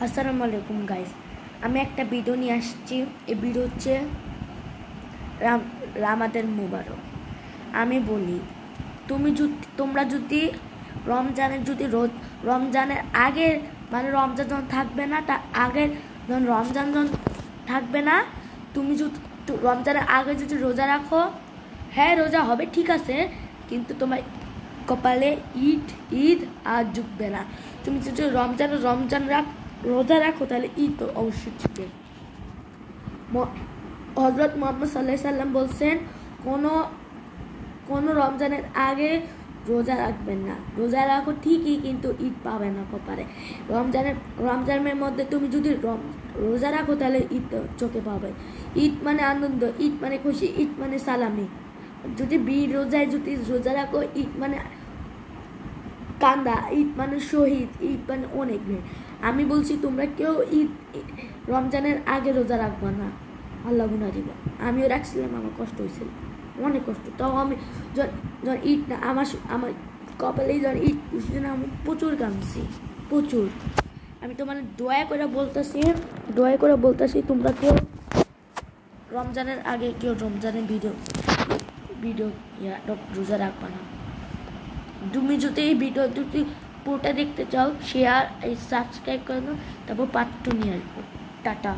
আসসালামু আলাইকুম গাইস, আমি একটা ভিডিও নিয়ে আসছি। এই ভিডিও হচ্ছে রামাদান মুবারক। আমি বলি, তোমরা যদি রমজানের আগে, মানে রমজান যখন থাকবে না, তার আগে যখন রমজান যখন থাকবে না, তুমি যদি রমজানের আগে যদি রোজা রাখো, হ্যাঁ রোজা হবে ঠিক আছে, কিন্তু তোমার কপালে ঈদ আর জুটবে না। তুমি যদি রোজা রাখো তাহলে ঈদ তো অবশ্যই জুটবে। হযরত মুহাম্মদ সাল্লাল্লাহু আলাইহি সাল্লাম বলছেন, কোনো রমজানের আগে রোজা রাখবেন না। রোজা রাখো ঠিকই, কিন্তু ঈদ পাবে না কপালে। রমজানের মধ্যে তুমি যদি রোজা রাখো তাহলে ঈদ চোখে পাবে। ঈদ মানে আনন্দ, ঈদ মানে খুশি, ঈদ মানে সালামি। যদি রোজা রাখো, ঈদ মানে কান্দা, ঈদ মানে শহীদ, ঈদ মানে অনেক। আমি বলছি তোমরা কেউ রমজানের আগে রোজা রাখবা না, আল্লাহ গুনাহ দিবে। আমিও রাখছিলাম, আমার কষ্ট হয়েছিল, অনেক কষ্ট। তাও আমি যখন ঈদ না, আমার কপালেই যখন ঈদ উঠছে না, আমি প্রচুর কাঁদছি, প্রচুর। আমি তোমার দয়া করে বলতেছি তোমরা কেউ রমজানের আগে রমজানের ভিডিও রোজা রাখবা না। তুমি যদি এই ভিডিও পুরোটা দেখতে চাও, শেয়ার সাবস্ক্রাইব করে দাও, তারপর পার্ট 2 নিয়ে আসবো। টাটা।